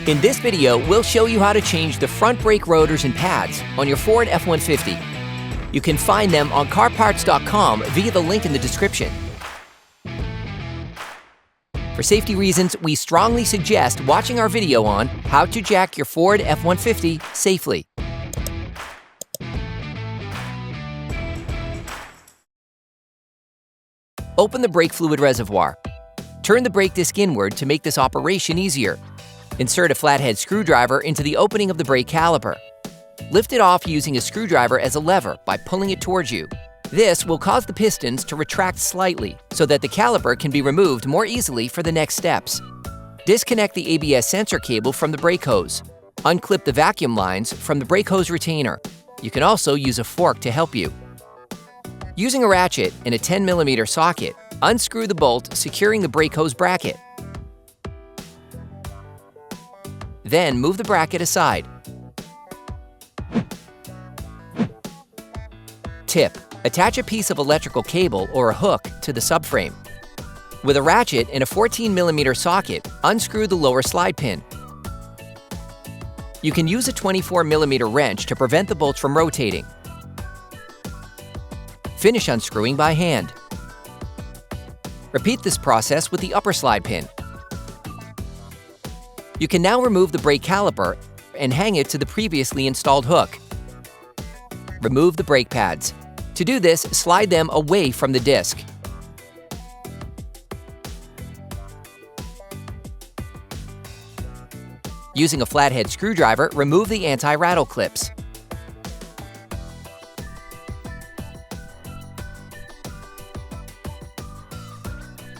In this video, we'll show you how to change the front brake rotors and pads on your Ford F-150. You can find them on CarParts.com via the link in the description. For safety reasons, we strongly suggest watching our video on how to jack your Ford F-150 safely. Open the brake fluid reservoir. Turn the brake disc inward to make this operation easier. Insert a flathead screwdriver into the opening of the brake caliper. Lift it off using a screwdriver as a lever by pulling it towards you. This will cause the pistons to retract slightly so that the caliper can be removed more easily for the next steps. Disconnect the ABS sensor cable from the brake hose. Unclip the vacuum lines from the brake hose retainer. You can also use a fork to help you. Using a ratchet and a 10mm socket, unscrew the bolt securing the brake hose bracket. Then move the bracket aside. Tip: attach a piece of electrical cable or a hook to the subframe. With a ratchet and a 14mm socket, unscrew the lower slide pin. You can use a 24mm wrench to prevent the bolts from rotating. Finish unscrewing by hand. Repeat this process with the upper slide pin. You can now remove the brake caliper and hang it to the previously installed hook. Remove the brake pads. To do this, slide them away from the disc. Using a flathead screwdriver, remove the anti-rattle clips.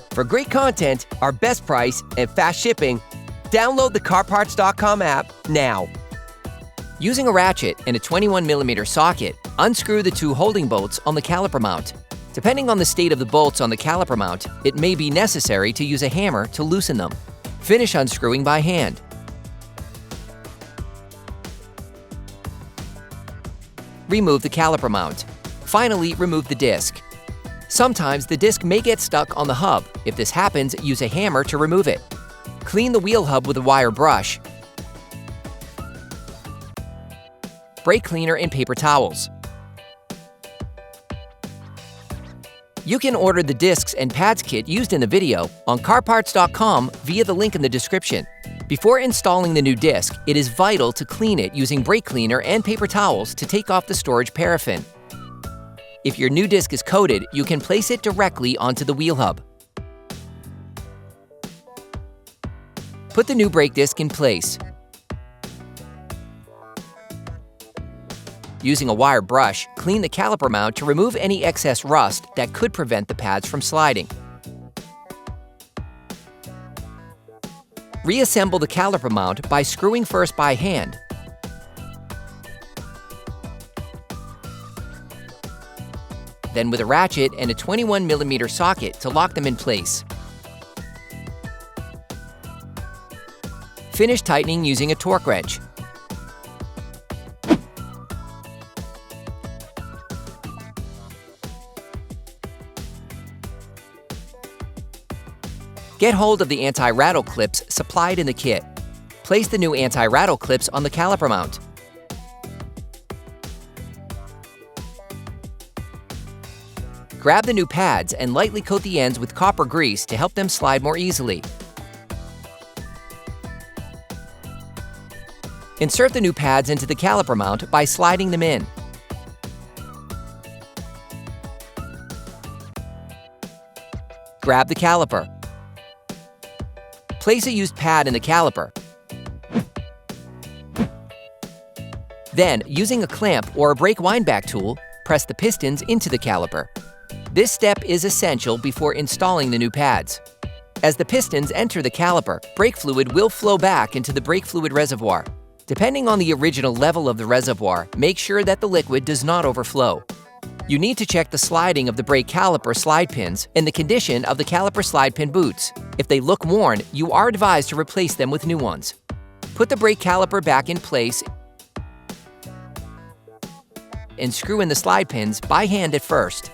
For great content, our best price, and fast shipping, download the CarParts.com app now. Using a ratchet and a 21mm socket, unscrew the two holding bolts on the caliper mount. Depending on the state of the bolts on the caliper mount, it may be necessary to use a hammer to loosen them. Finish unscrewing by hand. Remove the caliper mount. Finally, remove the disc. Sometimes the disc may get stuck on the hub. If this happens, use a hammer to remove it. Clean the wheel hub with a wire brush. Brake cleaner and paper towels. You can order the discs and pads kit used in the video on CarParts.com via the link in the description. Before installing the new disc, it is vital to clean it using brake cleaner and paper towels to take off the storage paraffin. If your new disc is coated, you can place it directly onto the wheel hub. Put the new brake disc in place. Using a wire brush, clean the caliper mount to remove any excess rust that could prevent the pads from sliding. Reassemble the caliper mount by screwing first by hand. Then with a ratchet and a 21mm socket to lock them in place. Finish tightening using a torque wrench. Get hold of the anti-rattle clips supplied in the kit. Place the new anti-rattle clips on the caliper mount. Grab the new pads and lightly coat the ends with copper grease to help them slide more easily. Insert the new pads into the caliper mount by sliding them in. Grab the caliper. Place a used pad in the caliper. Then, using a clamp or a brake windback tool, press the pistons into the caliper. This step is essential before installing the new pads. As the pistons enter the caliper, brake fluid will flow back into the brake fluid reservoir. Depending on the original level of the reservoir, make sure that the liquid does not overflow. You need to check the sliding of the brake caliper slide pins and the condition of the caliper slide pin boots. If they look worn, you are advised to replace them with new ones. Put the brake caliper back in place and screw in the slide pins by hand at first.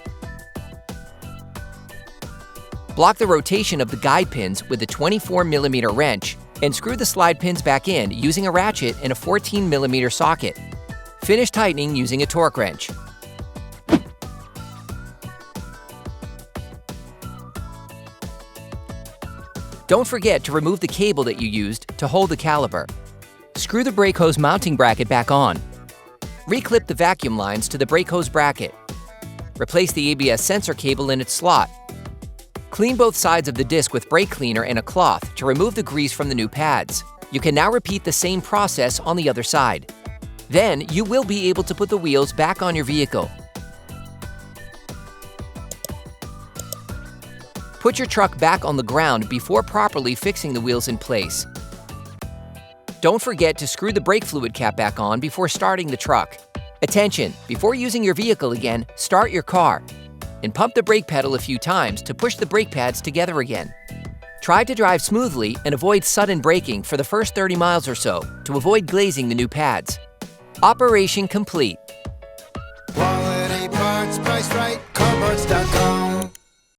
Block the rotation of the guide pins with a 24mm wrench and screw the slide pins back in using a ratchet and a 14mm socket. Finish tightening using a torque wrench. Don't forget to remove the cable that you used to hold the caliper. Screw the brake hose mounting bracket back on. Reclip the vacuum lines to the brake hose bracket. Replace the ABS sensor cable in its slot. Clean both sides of the disc with brake cleaner and a cloth to remove the grease from the new pads. You can now repeat the same process on the other side. Then you will be able to put the wheels back on your vehicle. Put your truck back on the ground before properly fixing the wheels in place. Don't forget to screw the brake fluid cap back on before starting the truck. Attention! Before using your vehicle again, start your car and pump the brake pedal a few times to push the brake pads together again. Try to drive smoothly and avoid sudden braking for the first 30 miles or so to avoid glazing the new pads. Operation complete.